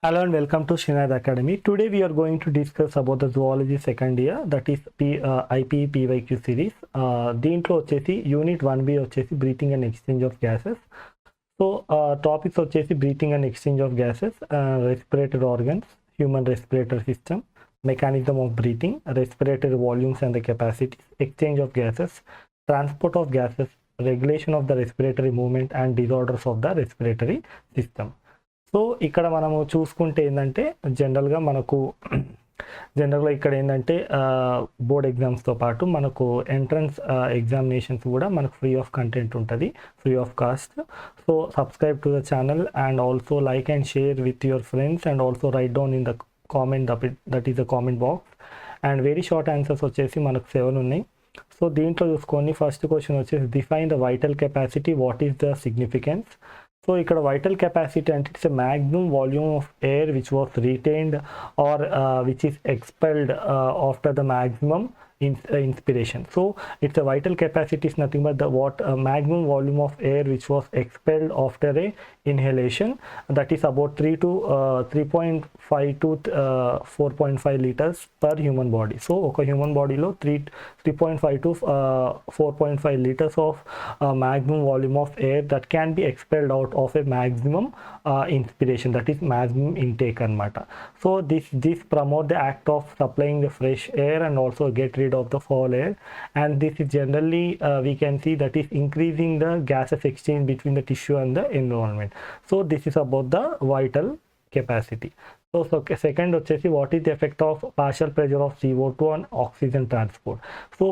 Hello and welcome to Sreenath Academy. Today we are going to discuss about the zoology second year, that is IP PYQ series. దీంట్లో వచ్చేసి unit 1B వచ్చేసి breathing and exchange of gases. So topics వచ్చేసి breathing and exchange of gases, respiratory organs, human respiratory system, mechanism of breathing, respiratory volumes and the capacities, exchange of gases, transport of gases, regulation of the respiratory movement and disorders of the respiratory system. So ఇక్కడ మనము చూసుకుంటే ఏంటంటే జనరల్గా ఇక్కడ ఏంటంటే board ఎగ్జామ్స్తో పాటు మనకు entrance examinations కూడా మనకు ఫ్రీ ఆఫ్ కంటెంట్ ఉంటుంది, free of cost. So subscribe to the channel and also like and share with your friends and also right down in the comment, that is the comment box. And very short answers వచ్చేసి మనకు 7 ఉన్నాయి. So దీంట్లో చూసుకొని first question వచ్చేసి define the vital capacity, what is the significance. So ఇక్కడ vital capacity అంటే it's a maximum volume of air which was retained or which is expelled after the maximum inspiration. So it's a vital capacity is nothing but the maximum volume of air which was expelled after a inhalation, that is about 3.5 to 4.5 liters per human body. So oka human body lo 3.5 to 4.5 liters of maximum volume of air that can be expelled out of a maximum inspiration, that is maximum intake anamata. So this promote the act of supplying the fresh air and also get rid of the foul air, and this is generally we can see that is increasing the gases exchange between the tissue and the environment. So this is about the vital capacity. So second వచ్చేసి what is the effect of partial pressure of CO2 on oxygen transport. So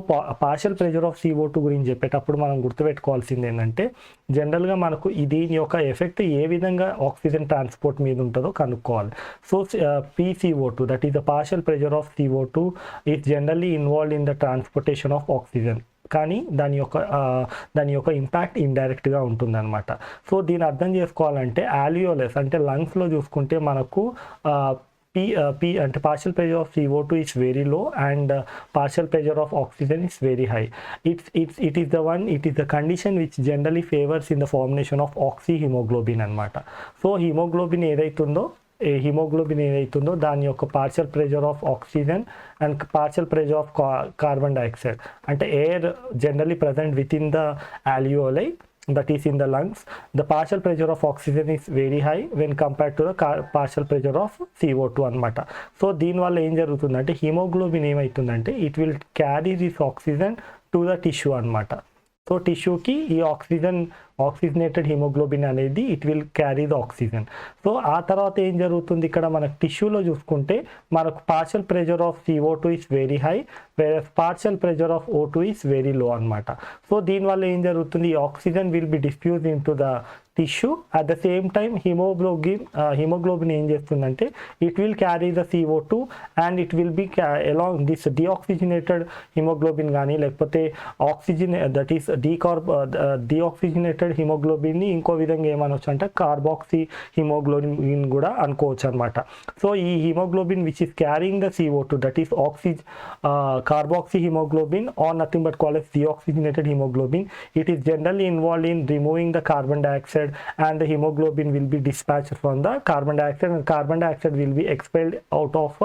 partial pressure of CO2 గురించి చెప్పేటప్పుడు మనం గుర్తుపెట్టుకోవాల్సింది ఏంటంటే జనరల్గా మనకు దీని యొక్క ఎఫెక్ట్ ఏ విధంగా ఆక్సిజన్ ట్రాన్స్పోర్ట్ మీద ఉంటుందో కనుక్కోవాలి. So PCO2, that is the partial pressure of CO2 is generally involved in the transportation of oxygen, కానీ దాని యొక్క ఇంపాక్ట్ ఇండైరెక్ట్గా ఉంటుందన్నమాట. సో దీన్ని అర్థం చేసుకోవాలంటే ఆల్వియోలస్ అంటే లంగ్స్లో చూసుకుంటే మనకు P అంటే partial pressure of CO2 is very low and partial pressure of oxygen is very high. It is the condition which generally favors in the formation of oxyhemoglobin అన్నమాట. సో హిమోగ్లోబిన్ ఏదైతుందో దాని యొక్క partial pressure of oxygen and partial pressure of carbon dioxide అంటే air generally present within the alveoli, that is in the lungs, the partial pressure of oxygen is very high when compared to the partial pressure of CO2 అన్నమాట. So దీనివల్ల ఏం జరుగుతుందంటే hemoglobin ఏమవుతుందంటే it will carry this oxygen to the tissue అన్నమాట. So టిష్యూకి ఈ oxygenated hemoglobin అనేది it will carry the oxygen. So ఆ తర్వాత ఏం జరుగుతుంది ఇక్కడ మనకు టిష్యూలో చూసుకుంటే మనకు partial pressure of CO2 is very high, వేరే partial pressure of O2 is very low అనమాట. సో దీనివల్ల ఏం జరుగుతుంది, ఈ oxygen will be diffuse into the tissue. At the same time hemoglobin ఏం చేస్తుందంటే it will carry the CO2 and it will be along this deoxygenated haemoglobin కానీ లేకపోతే oxygen that is deoxygenated హిమోగ్లోబిన్ని ఇంకో విధంగా ఏమనొచ్చు అంటే కార్బాక్సీ హిమోగ్లోబిన్ కూడా అనుకోవచ్చు అనమాట. సో ఈ haemoglobin which is carrying the CO2, that is carboxy hemoglobin or nothing but called as deoxygenated hemoglobin. It is generally involved in removing the carbon dioxide and the hemoglobin will be dispatched from the carbon dioxide and carbon dioxide will be expelled out of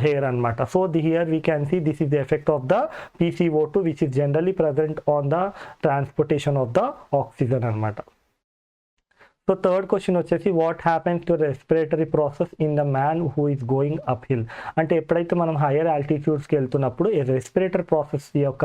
hair anamata. So here we can see this is the effect of the PCO2 which is generally present on the transportation of the oxygen anamata. So third question వచ్చేసి what happens to respiratory process in the man who is going up hill. అంటే ఎప్పుడైతే మనం higher ఆల్టిట్యూడ్స్కి వెళ్తున్నప్పుడు ఈ respiratory process యొక్క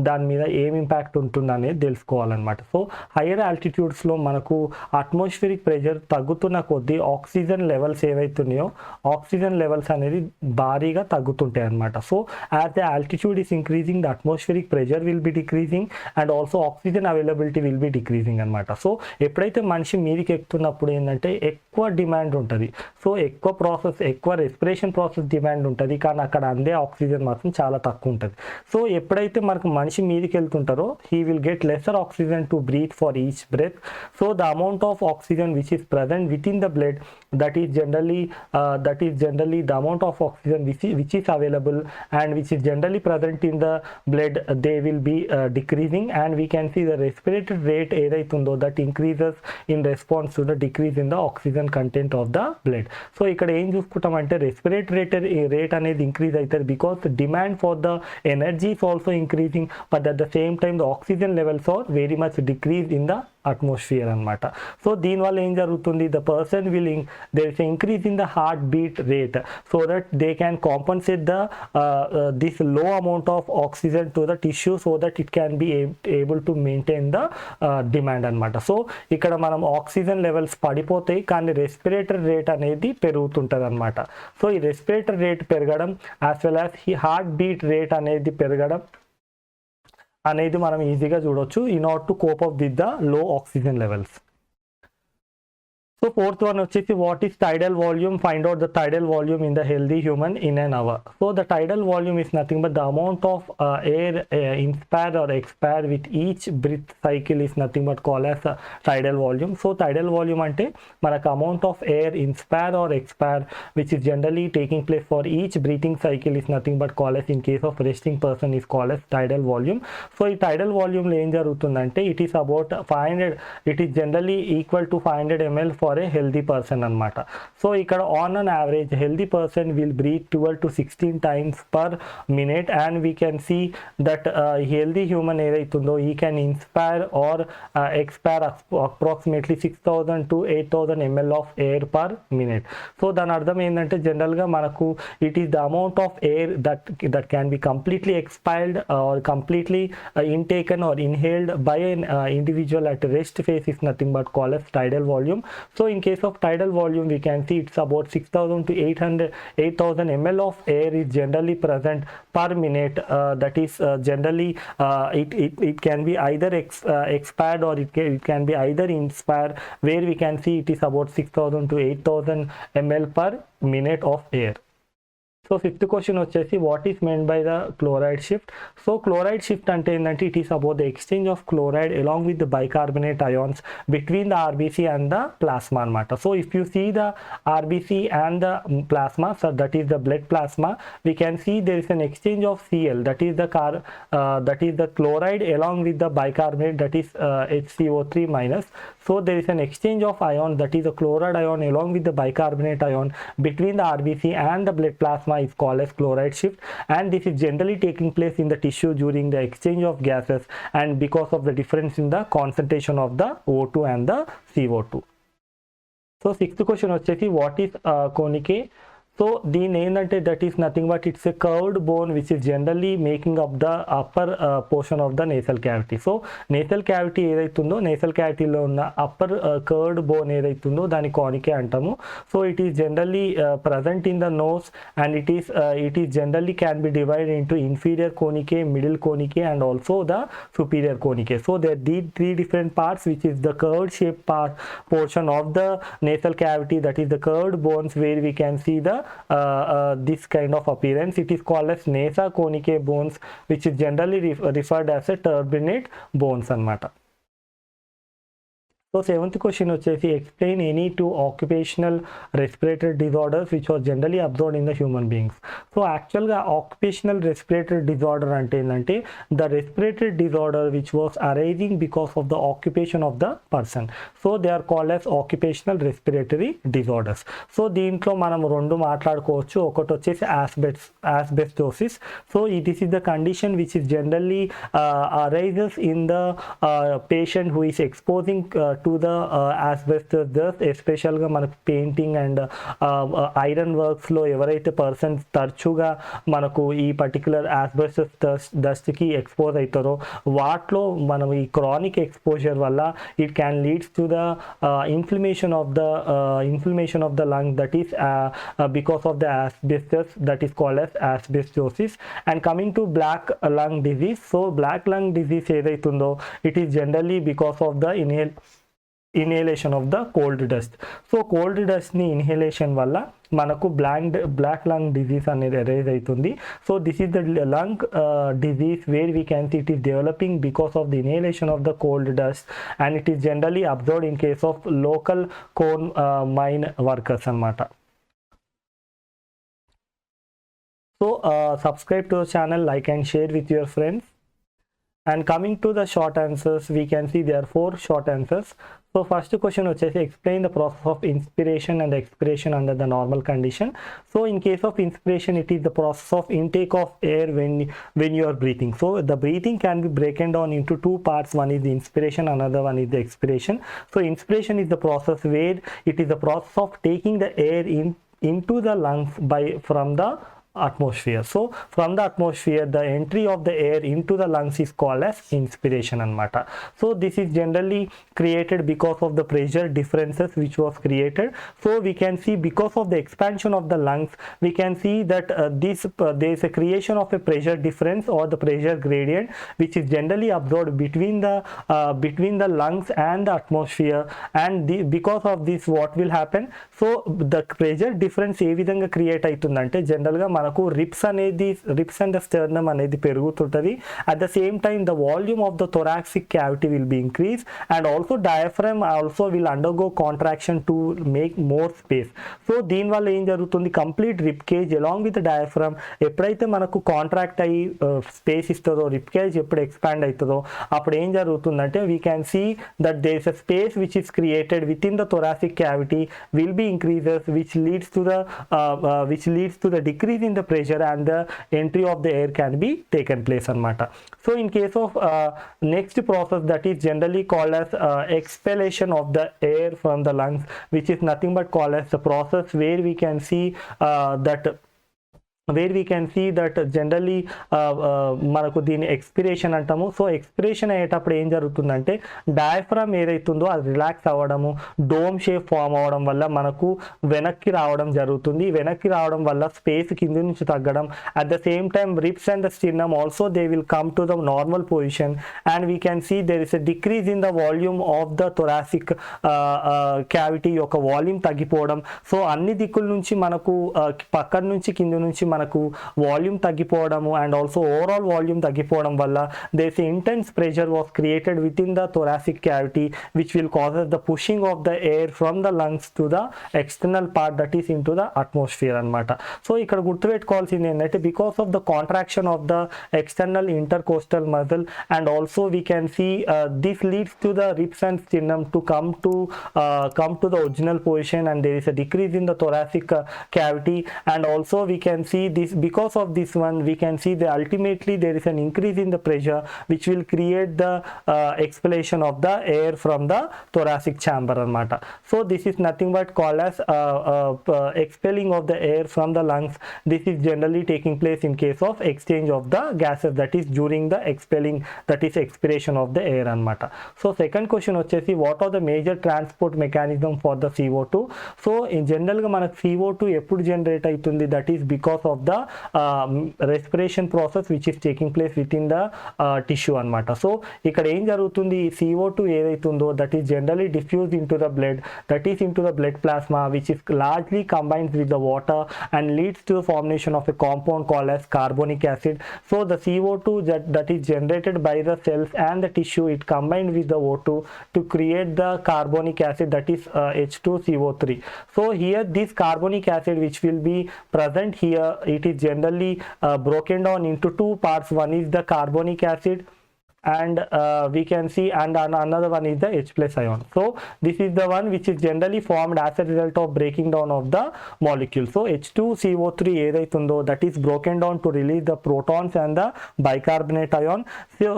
దాని మీద ఏం ఇంపాక్ట్ ఉంటుంది అనేది తెలుసుకోవాలన్నమాట. సో హయ్యర్ ఆల్టిట్యూడ్స్లో మనకు అట్మాస్ఫిరిక్ ప్రెషర్ తగ్గుతున్న కొద్దీ ఆక్సిజన్ లెవెల్స్ ఏవైతున్నాయో ఆక్సిజన్ లెవెల్స్ అనేది భారీగా తగ్గుతుంటాయి అన్నమాట. So as the altitude is increasing the atmospheric pressure will be decreasing and also oxygen availability will be decreasing అనమాట. సో ఎప్పుడైతే మనిషి మీదికి ఎక్కుతున్నప్పుడు ఏంటంటే ఎక్కువ డిమాండ్ ఉంటుంది. సో ఎక్కువ రెస్పిరేషన్ ప్రాసెస్ డిమాండ్ ఉంటుంది, కానీ అక్కడ అందే ఆక్సిజన్ మాత్రం చాలా తక్కువ ఉంటుంది. సో ఎప్పుడైతే మనకు మనిషి మీదికి వెళ్తుంటారో he will get lesser oxygen to breathe for each breath. So the amount of oxygen which is present within the blood that is generally the amount of oxygen which is available and which is generally present in the blood, they will be decreasing, and we can see the respiratory rate ఏదైతుందో that increases in corresponds to the decrease in the oxygen content of the blood. So ఇక్కడ ఏం చూసుకుంటామంటే respiratory rate అనేది increase అవుతుంది because demand for the energy is also increasing, but at the same time the oxygen levels are very much decreased in the atmosphere అనమాట. So దీనివల్ల ఏం జరుగుతుంది, the person will there is an increase in the heartbeat rate so that they can compensate the this low amount of oxygen to the tissue so that it can be able to maintain the demand అనమాట. So ఇక్కడ మనం oxygen levels పడిపోతాయి కానీ respiratory rate అనేది పెరుగుతుంటుంది అనమాట. So ఈ respiratory rate పెరగడం as well as ఈ హార్ట్ బీట్ రేట్ అనేది పెరగడం అనేది మనం ఈజీగా చూడొచ్చు in order to cope up with the low oxygen levels. So fourth one వచ్చేసి what is tidal volume, find out the tidal volume in the healthy human in an hour. So the tidal volume is nothing but the amount of air inspire or expire with each breath cycle is nothing but call as టైడల్ volume. So టైడల్ volume అంటే మనకు amount of air inspire or expire which is generally taking place for each breathing cycle is nothing but call as in case of resting person is call as టైడల్ volume. So ఈ టైడల్ వాల్యూమ్లో ఏం జరుగుతుందంటే it is about 500, it is generally equal to 500 ml for a healthy person అనమాట. So ఇక్కడ on an average healthy person will breath 12 to 16 times per minute and we can see that healthy human ఏదైతుందో he can inspire or expire approximately 6000 to 8000 ml of air per minute. So దాని అర్థం ఏంటంటే జనరల్గా మనకు it is the amount of air that can be completely expelled or completely intaken or inhaled by an individual at rest phase is nothing but called as tidal volume. So in case of tidal volume we can see it's about 6000 to 8000 ml of air is generally present per minute. That is generally it can be either expired or it can be either inspired, where we can see it is about 6000 to 8000 ml per minute of air. So fifth question వచ్చేసి what is meant by the chloride shift. So chloride shift అంటే ఏంటంటే it is about the exchange of chloride along with the bicarbonate ions between the RBC and the plasma అనమాట. So if you see the RBC and the plasma, so that is the blood plasma, we can see there is an exchange of Cl, that is the chloride along with the bicarbonate, that is HCO3 minus. So there is an exchange of ion, that is a chloride ion along with the bicarbonate ion between the RBC and the blood plasma is called as chloride shift, and this is generally taking place in the tissue during the exchange of gases and because of the difference in the concentration of the O2 and the CO2. So sixth question వచ్చేసి what is conicae. So దీని ఏంటంటే that is nothing but it's a curved bone which is generally making up the upper portion of the nasal cavity. So nasal cavity ఏదైతుందో nasal క్యావిటీలో ఉన్న upper curved bone ఏదైతుందో దాన్ని conchae అంటాము. So it is generally present in the nose and it is generally can be divided into inferior conchae, middle conchae and also the superior conicae. So there are three different parts which is the curved shape portion of the nasal cavity, that is the curved bones where we can see the this kind of appearance. It is called as nasoconicae bones which is generally referred as a turbinate bones అనమాట. So seventh question వచ్చేసి explain any two occupational respiratory disorders which are generally observed in the human beings. So యాక్చువల్గా occupational respiratory disorder అంటే ఏంటంటే the respiratory disorder which was arising because of the occupation of the person. So they are called as occupational respiratory disorders. So దీంట్లో మనం రెండు మాట్లాడుకోవచ్చు. ఒకటి వచ్చేసి asbestosis. So this is the condition which is generally arises in the patient who is exposing to the asbestos dust, especially మనకు painting and iron వర్క్స్లో ఎవరైతే persons తరచుగా మనకు ఈ పర్టికులర్ ఆస్బెస్టస్ డస్ట్కి ఎక్స్పోజ్ అవుతారో వాటిలో మనం ఈ క్రానిక్ ఎక్స్పోజర్ వల్ల it can leads to the inflammation of the lung, that is because of the asbestos, that is called as asbestosis. And coming to black lung disease, so black lung disease ఏదైతుందో it is generally because of the inhalation of the cold dust. So cold dust ని inhalation వల్ల మనకు black lung disease అనేది arise అవుతుంది. So this is the lung disease where we can see it is developing because of the inhalation of the cold dust and it is generally observed in case of local coal mine workers అన్నమాట. So subscribe to the channel, like and share with your friends. And coming to the short answers, we can see there are 4 short answers. So first question వచ్చేసి explain the process of inspiration and expiration under the normal condition. So in case of inspiration it is the process of intake of air when you are breathing. So the breathing can be broken down into two parts. One is the inspiration, another one is the expiration. So inspiration is the process where it is the process of taking the air into the lungs from the atmosphere. So from the atmosphere the entry of the air into the lungs is called as inspiration anamata. So this is generally created because of the pressure differences which was created. So we can see because of the expansion of the lungs we can see that there is a creation of a pressure difference or the pressure gradient which is generally absorbed between the lungs and the atmosphere, and because of this what will happen, so the pressure difference ఏ విధంగా create అవుతుందంటే జనరల్గా మనకు ribs and the sternum అనేది పెరుగుతుంటుంది. At the same time the volume of the thoracic cavity will be increase and also diaphragm also will undergo contraction to make more space. So దీనివల్ల ఏం జరుగుతుంది, complete rib cage along with diaphragm ఎప్పుడైతే మనకు contract అయ్యి space ఇస్తుందో, rib cage ఎప్పుడు expand అవుతుందో అప్పుడు ఏం జరుగుతుందంటే we can see that there is a space which is created within the thoracic cavity will be increases which leads to the decrease in the pressure and the entry of the air can be taken place anamata. So in case of next process that is generally called as exhalation of the air from the lungs, which is nothing but called as the process where we can see that generally మనకు దీని expiration అంటాము. So expiration అయ్యేటప్పుడు ఏం జరుగుతుందంటే diaphragm ఏదైతుందో అది relax అవ్వడము, dome shape form అవ్వడం వల్ల మనకు వెనక్కి రావడం జరుగుతుంది. వెనక్కి రావడం వల్ల స్పేస్ కింది నుంచి తగ్గడం, at the same time ribs and the sternum also they will come to the normal position and we can see there is a decrease in the volume of the thoracic cavity యొక్క volume తగ్గిపోవడం. So అన్ని దిక్కుల నుంచి మనకు పక్కన నుంచి కింది నుంచి మనకు వాల్యూమ్ తగ్గిపోవడము అండ్ ఆల్సో ఓవరాల్ వాల్యూమ్ తగ్గిపోవడం వల్ల there is intense pressure was created within the thoracic cavity which will causes the pushing of the air from the lungs to the external part that is into the atmosphere అనమాట. So ఇక్కడ గుర్తుపెట్టుకోవాల్సింది ఏంటంటే because of the contraction of the external intercostal muscle and also we can see this leads to the ribs and sternum to come to the original position and there is a decrease in the thoracic cavity and also we can see this because of this one we can see that ultimately there is an increase in the pressure which will create the exhalation of the air from the thoracic chamber anamata. So this is nothing but called as expelling of the air from the lungs. This is generally taking place in case of exchange of the gases, that is during the expelling, that is expiration of the air anamata. So second question వచ్చేసి what are the major transport mechanism for the CO2? So in general గా మనకు CO2 ఎప్పుడు generate అవుతుంది, that is because of the respiration process which is taking place within the tissue anamata. So ఇక్కడ ఏం జరుగుతుంది, CO2 ఏదైతుందో that is generally diffused into the blood, that is into the blood plasma which is largely combined with the water and leads to the formation of a compound called as carbonic acid. So the CO2 that is generated by the cells and the tissue, it combined with the O2 to create the carbonic acid, that is H2CO3. So here this carbonic acid which will be present here, it is generally broken down into two parts. One is the carbonic acid and we can see and another one is the H plus ion. So this is the one which is generally formed as a result of breaking down of the molecule. So H2CO3 ఏదైతుందో that is broken down to release the protons and the bicarbonate ion.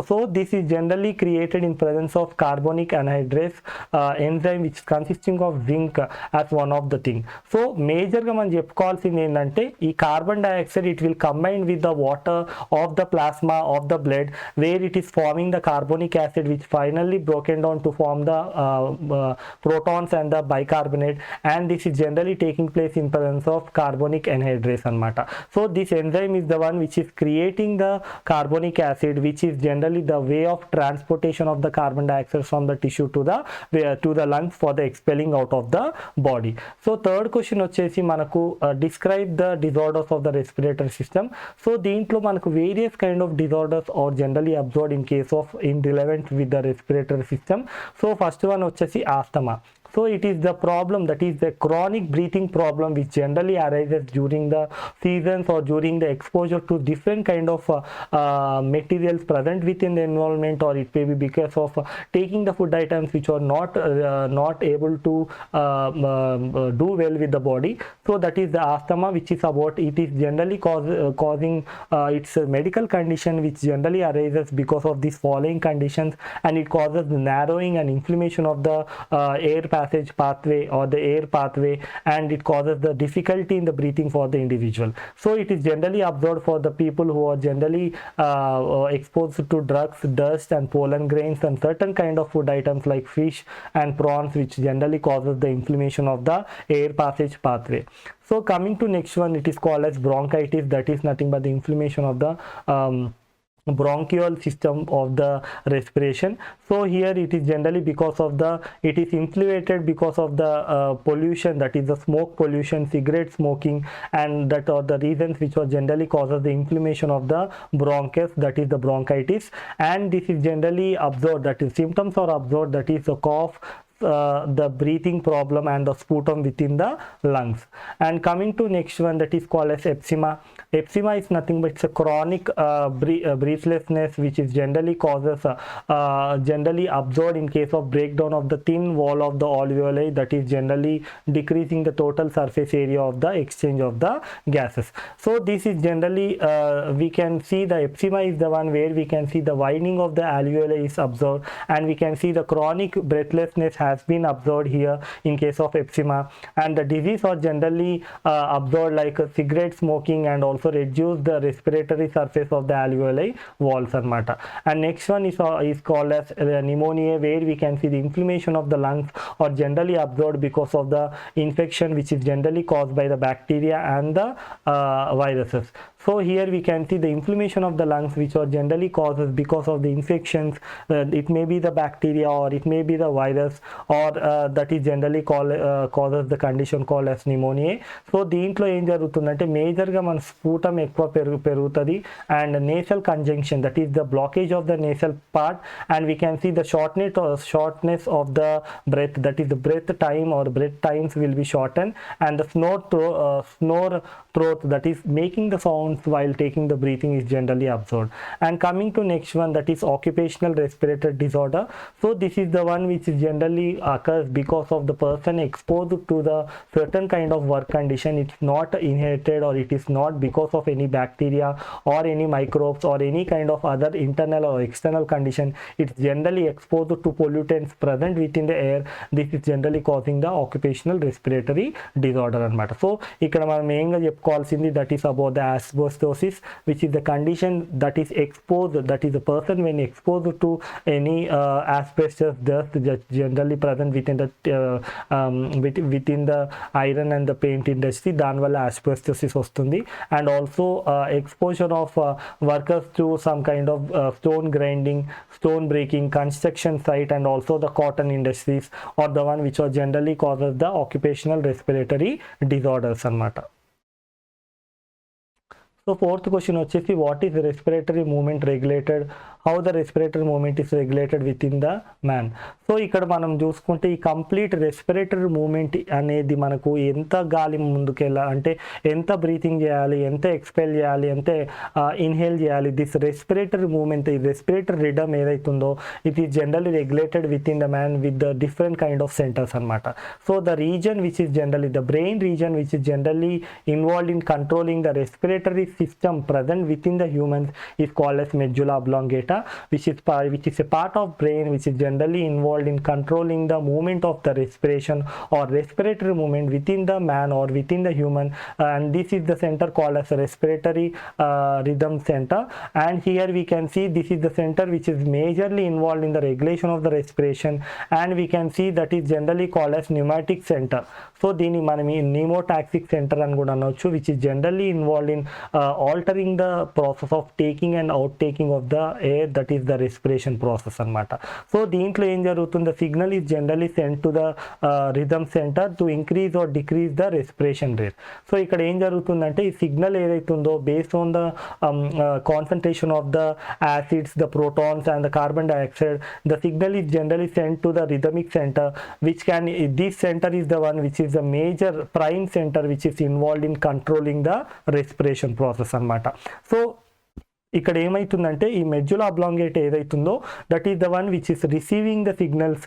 So this is generally created in presence of carbonic anhydrase enzyme which is consisting of zinc as one of the thing. So major గా మనం చెప్పుకోవాల్సింది ఏంటంటే ఈ carbon dioxide it will combine with the water of the plasma of the blood where it is forming the carbonic acid which finally broken down to form the protons and the bicarbonate, and this is generally taking place in presence of carbonic anhydrase anamata. So this enzyme is the one which is creating the carbonic acid which is generally the way of transportation of the carbon dioxide from the tissue to the lungs for the expelling out of the body. So third question వచ్చేసి మనకు describe the disorders of the respiratory system. So దీంట్లో మనకు various kind of disorders are generally observed in case of irrelevant with the respiratory system. So first one వచ్చేసి asthma. So it is the problem, that is the chronic breathing problem, which generally arises during the seasons or during the exposure to different kind of materials present within the environment, or it may be because of taking the food items which are not able to do well with the body. So that is the asthma, which is about, it is generally causing it's a medical condition which generally arises because of these following conditions, and it causes the narrowing and inflammation of the air passage pathway or the air pathway, and it causes the difficulty in the breathing for the individual. So it is generally observed for the people who are generally exposed to drugs, dust and pollen grains and certain kind of food items like fish and prawns, which generally causes the inflammation of the air passage pathway. So coming to next one, it is called as bronchitis. That is nothing but the inflammation of the bronchial system of the respiration. So here it is generally because of the, it is inflated because of the pollution, that is the smoke pollution, cigarette smoking, and that are the reasons which are generally causes the inflammation of the bronchus, that is the bronchitis. And this is generally observed, that is symptoms are observed, that is the cough, the breathing problem and the sputum within the lungs. And coming to next one, that is called as eczema. Eczema is nothing but it's a chronic breathlessness, which is generally causes generally observed in case of breakdown of the thin wall of the alveoli, that is generally decreasing the total surface area of the exchange of the gases. So this is generally we can see the eczema is the one where we can see the widening of the alveoli is observed, and we can see the chronic breathlessness has been observed here in case of eczema. And the disease are generally observed like cigarette smoking, and also reduce the respiratory surface of the alveoli walls anamata. And next one is called as pneumonia, where we can see the inflammation of the lungs are generally observed because of the infection which is generally caused by the bacteria and the viruses. So here we can see the inflammation of the lungs, which are generally causes because of the infections. It may be the bacteria or it may be the virus, or that is generally causes the condition called as pneumonia. So దీంట్లో ఏం జరుగుతుందంటే మేజర్గా మన sputum ఎక్కువ పెరుగుతుంది, and nasal conjunction, that is the blockage of the nasal part, and we can see the shortness of the breath, that is the breath time or breath times will be shortened, and the snore throat, that is making the sounds while taking the breathing, is generally observed. And coming to next one, that is occupational respiratory disorder. So this is the one which is generally occurs because of the person exposed to the certain kind of work condition. It's not inherited, or it is not because of any bacteria or any microbes or any kind of other internal or external condition. It's generally exposed to pollutants present within the air. This is generally causing the occupational respiratory disorder anamata. So ఇక్కడ మనం మెయిన్గా చెప్పుకోవాల్సింది, that is about the asbestosis, which is the condition that is exposed, that is the person when exposed to any asbestos dust just generally present within the iron and the paint industry, దానివల్ల asbestosis వస్తుంది. And also exposure of workers to some kind of stone grinding, stone breaking, construction site, and also the cotton industries or the one which are generally causes the occupational respiratory disorders anamata. So fourth question వచ్చేసి, what is respiratory movement regulated? How the respiratory movement is regulated within the man? So ఇక్కడ మనం చూసుకుంటే ఈ complete respiratory moment అనేది మనకు ఎంత గాలి ముందుకెళ్ళాలి అంటే ఎంత బ్రీతింగ్ చేయాలి, ఎంత ఎక్స్పెల్ చేయాలి, ఎంత ఇన్హేల్ చేయాలి, దిస్ రెస్పిరేటరీ మూమెంట్, ఈ రెస్పిరేటరీ రిడమ్ ఏదైతుందో it is generally regulated within the man with the different kind of centres అనమాట. So the region which is generally the brain region which is generally involved in controlling the respiratory system present within the humans is called as medulla oblongata, which is a part of brain which is generally involved in controlling the movement of the respiration or respiratory movement within the man or within the human, and this is the center called as a respiratory rhythm center. And here we can see this is the center which is majorly involved in the regulation of the respiration, and we can see that is generally called as pneumatic center. So దీన్ని మనం pneumotaxic center అని కూడా అనొచ్చు, which is generally involved in altering the process of taking and outtaking of the air air, that is the respiration process అన్నమాట. So దీంట్లో ఏం జరుగుతుంది, the signal is generally sent to the rhythm center to increase or decrease the respiration rate. So ఇక్కడ ఏం జరుగుతుందంటే ఈ signal ఏదైతుందో based on the concentration of the acids, the protons and the carbon dioxide, the signal is generally sent to the rhythmic center, which can, this center is the one which is the major prime center which is involved in controlling the respiration process అన్నమాట. So ఇక్కడ ఏమైతుందంటే ఈ medulla oblongata ఏదైతుందో that is the one which is receiving the signals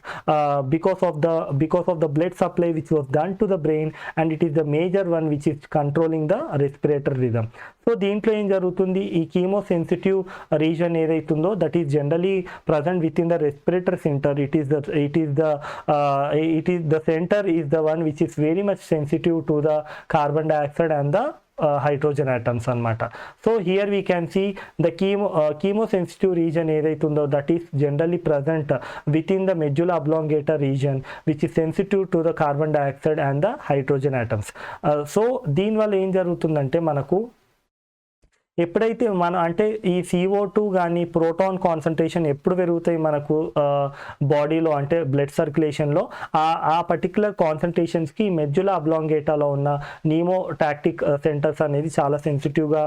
because of the blood supply which was done to the brain and it is the major one which is controlling the respiratory rhythm. So దీంట్లో ఏం జరుగుతుంది, ఈ chemo sensitive reason ఏదైతుందో that is generally present within the respiratory centre. It is the centre is the one which is very much sensitive to the carbon dioxide and the hydrogen atoms అన్నమాట. So here we can see the chemosensitive region ఏదైతుందో that is generally present within the medulla oblongata region which is sensitive to the carbon dioxide and the hydrogen atoms. So దీనివల్ల ఏం జరుగుతుందంటే మనకు ఎప్పుడైతే అంటే ఈ CO2 కానీ proton concentration ఎప్పుడు పెరుగుతాయి మనకు బాడీలో అంటే బ్లడ్ సర్క్యులేషన్లో, ఆ పర్టికులర్ కాన్సన్ట్రేషన్స్కి మెడ్యులా అబ్లాంగేటాలో ఉన్న నీమోటాక్టిక్ సెంటర్స్ అనేది చాలా సెన్సిటివ్గా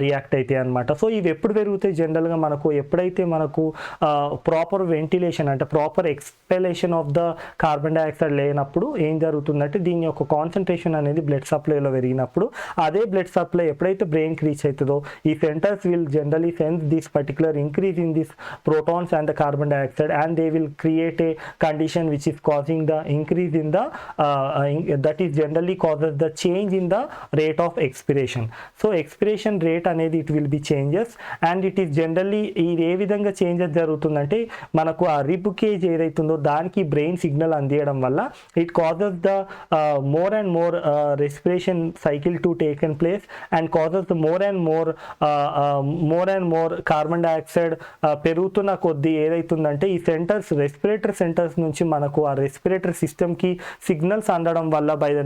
రియాక్ట్ అవుతాయి అనమాట. సో ఇవి ఎప్పుడు పెరుగుతాయి జనరల్గా మనకు ఎప్పుడైతే మనకు ప్రాపర్ వెంటిలేషన్ అంటే proper expulsion of the carbon dioxide లేనప్పుడు ఏం జరుగుతుందంటే దీని యొక్క కాన్సన్ట్రేషన్ అనేది బ్లడ్ సప్లైలో పెరిగినప్పుడు అదే బ్లడ్ సప్లై ఎప్పుడైతే బ్రెయిన్కి రీచ్ అవుతుందో ఈ centers will generally sense this particular increase in this protons and the carbon dioxide and they will create a condition which is causing the increase in the that is generally causes the change in the rate of expiration. So expiration rate అనేది it will be changes and it is generally ఇది ఏ విధంగా changes జరుగుతుందంటే మనకు ఆ rib cage ఏదైతుందో దానికి brain signal అందియడం వల్ల it causes the more and more respiration cycle to taken place and causes the more and more carbon dioxide పెరుగుతున్న కొద్దీ ఏదైతుందంటే ఈ సెంటర్స్ రెస్పిరేటరీ సెంటర్స్ నుంచి మనకు ఆ రెస్పిరేటరీ సిస్టమ్కి సిగ్నల్స్ అందడం వల్ల by the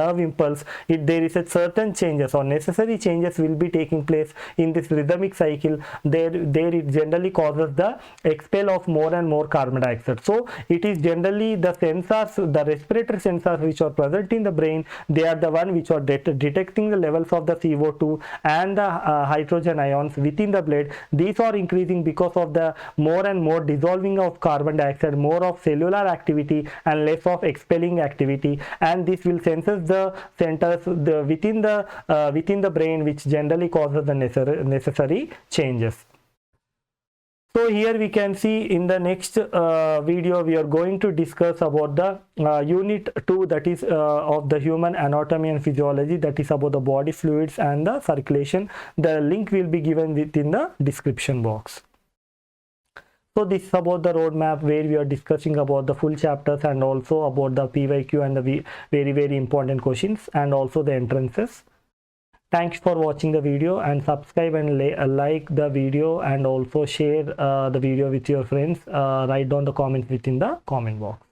nerve impulse there is a certain changes or necessary changes will be taking place in this rhythmic cycle. There it generally causes the expel of more and more carbon dioxide. So it is generally the sensors, the respiratory sensors which are present in the brain, they are the one which are detecting the levels of the CO2 and the hydrogen ions within the blood. These are increasing because of the more and more dissolving of carbon dioxide, more of cellular activity and less of expelling activity, and this will senses the centers within the brain which generally causes the necessary changes. So here we can see in the next video we are going to discuss about the unit 2 that is of the human anatomy and physiology, that is about the body fluids and the circulation. The link will be given within the description box. So this is about the roadmap where we are discussing about the full chapters and also about the PYQ and the very important questions and also the entrances. Thanks for watching the video and subscribe and like the video and also share the video with your friends. Write down the comments within the comment box.